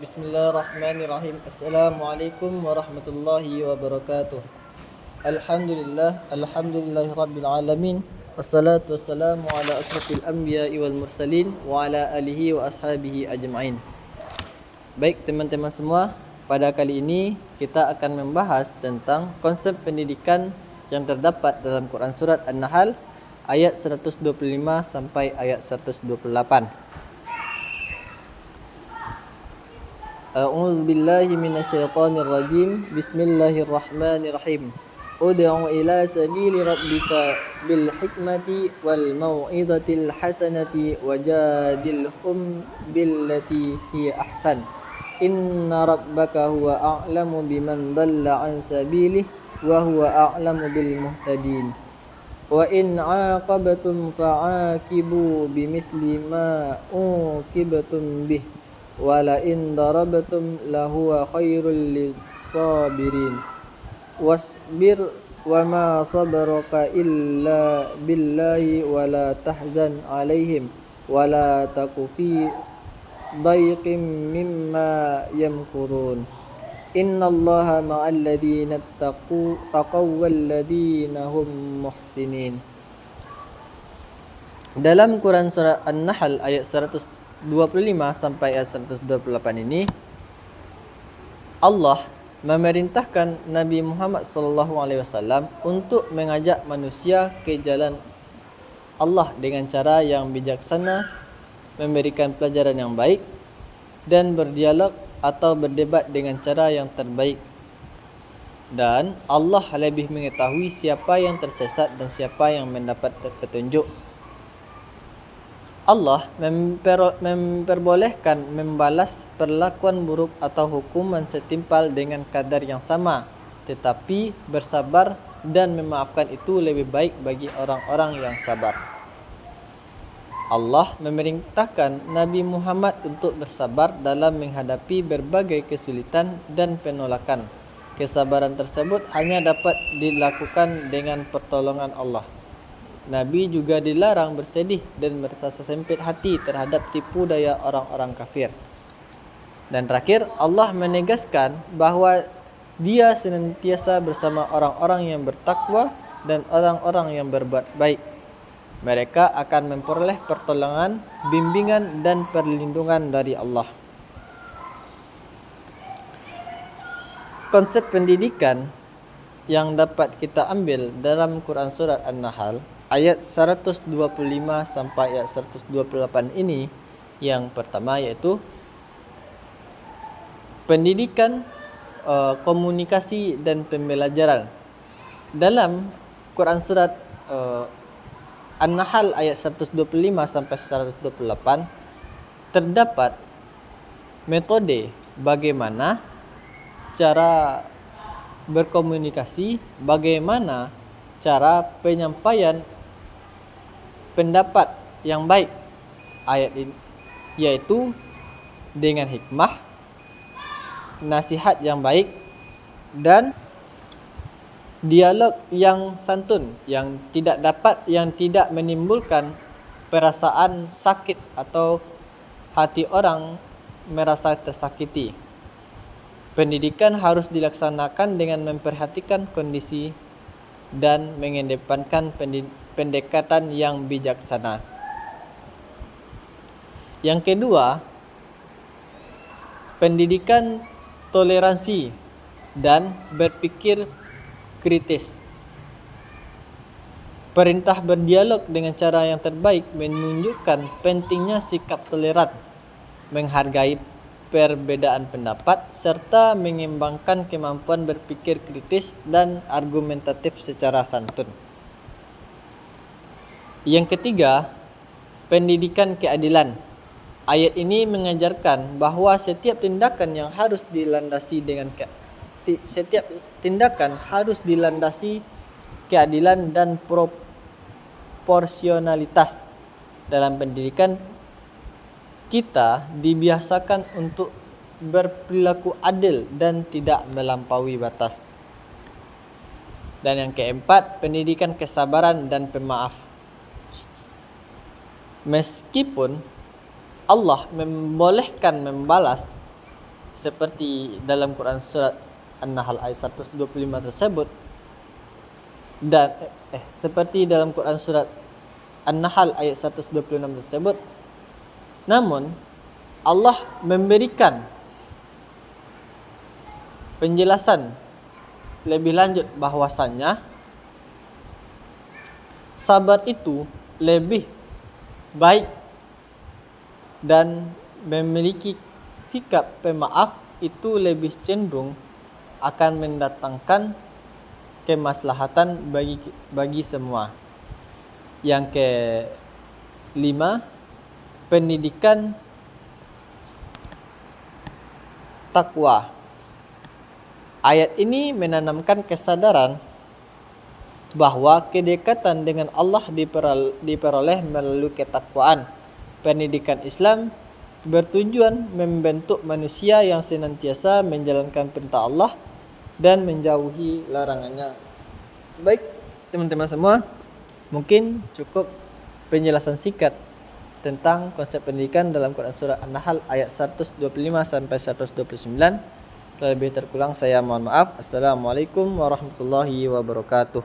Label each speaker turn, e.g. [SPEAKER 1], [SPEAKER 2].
[SPEAKER 1] Bismillahirrahmanirrahim. Assalamualaikum warahmatullahi wabarakatuh. Alhamdulillahirabbil alamin. Wassalatu wassalamu ala asrofil anbiya'i wal mursalin wa ala alihi wa ashabihi ajma'in. Baik teman-teman semua, pada kali ini kita akan membahas tentang konsep pendidikan yang terdapat dalam Quran surat An-Nahl ayat 125 sampai ayat 128. A'udzu billahi minasyaitonir rajim. Bismillahirrahmanirrahim. Ud'u ila sabili rabbika bil hikmati wal mau'izatil hasanati wajadilhum billati hiya ahsan. Inna rabbaka huwa a'lamu biman dhalla an sabilihi wa huwa a'lamu bil muhtadin. Wa in 'aqabtum fa'aqibu bimithli ma uqibtum bih. Wala in darabtum lahuwa khairul lisabirin. Wasbir wa ma sabaruka illa billahi wala tahzan alaihim wala taku fi dayqim mimma yamkurun. Innallaha ma'al ladina taqaw wal ladina hum muhsinin. Dalam Quran surah An-Nahl ayat 125 sampai ayat 128 ini, Allah memerintahkan Nabi Muhammad SAW untuk mengajak manusia ke jalan Allah dengan cara yang bijaksana, memberikan pelajaran yang baik, dan berdialog atau berdebat dengan cara yang terbaik. Dan Allah lebih mengetahui siapa yang tersesat dan siapa yang mendapat petunjuk. Allah memperbolehkan membalas perlakuan buruk atau hukuman setimpal dengan kadar yang sama, tetapi bersabar dan memaafkan itu lebih baik bagi orang-orang yang sabar. Allah memerintahkan Nabi Muhammad untuk bersabar dalam menghadapi berbagai kesulitan dan penolakan. Kesabaran tersebut hanya dapat dilakukan dengan pertolongan Allah. Nabi juga dilarang bersedih dan merasa sempit hati terhadap tipu daya orang-orang kafir. Dan terakhir, Allah menegaskan bahawa Dia senantiasa bersama orang-orang yang bertakwa dan orang-orang yang berbuat baik. Mereka akan memperoleh pertolongan, bimbingan dan perlindungan dari Allah. Konsep pendidikan yang dapat kita ambil dalam Quran surat An-Nahl ayat 125 sampai ayat 128 ini, yang pertama yaitu pendidikan, komunikasi dan pembelajaran. Dalam Quran surat An-Nahl ayat 125 sampai 128 terdapat metode bagaimana cara berkomunikasi, bagaimana cara penyampaian pendapat yang baik ayat ini, yaitu dengan hikmah, nasihat yang baik, dan dialog yang santun, yang tidak menimbulkan perasaan sakit atau hati orang merasa tersakiti. Pendidikan harus dilaksanakan dengan memperhatikan kondisi dan mengedepankan pendekatan yang bijaksana. Yang kedua, pendidikan toleransi dan berpikir kritis. Perintah berdialog dengan cara yang terbaik menunjukkan pentingnya sikap toleran, menghargai perbedaan pendapat, serta mengembangkan kemampuan berpikir kritis dan argumentatif secara santun. Yang ketiga, pendidikan keadilan. Ayat ini mengajarkan bahawa setiap tindakan harus dilandasi keadilan dan proporsionalitas. Dalam pendidikan, kita dibiasakan untuk berperilaku adil dan tidak melampaui batas. Dan yang keempat, pendidikan kesabaran dan pemaaf. Meskipun Allah membolehkan membalas seperti dalam Quran surat An-Nahl ayat 125 tersebut, dan seperti dalam Quran surat An-Nahl ayat 126 tersebut. Namun Allah memberikan penjelasan lebih lanjut bahwasannya sabar itu lebih baik dan memiliki sikap pemaaf itu lebih cenderung akan mendatangkan kemaslahatan bagi semua. Yang kelima, pendidikan takwa. Ayat ini menanamkan kesadaran bahwa kedekatan dengan Allah diperoleh melalui ketakwaan. Pendidikan Islam bertujuan membentuk manusia yang senantiasa menjalankan perintah Allah dan menjauhi larangannya. Baik, teman-teman semua, mungkin cukup penjelasan singkat tentang konsep pendidikan dalam Quran surah An-Nahl ayat 125 sampai 129. Terlebih terkurang saya mohon maaf. Assalamualaikum warahmatullahi wabarakatuh.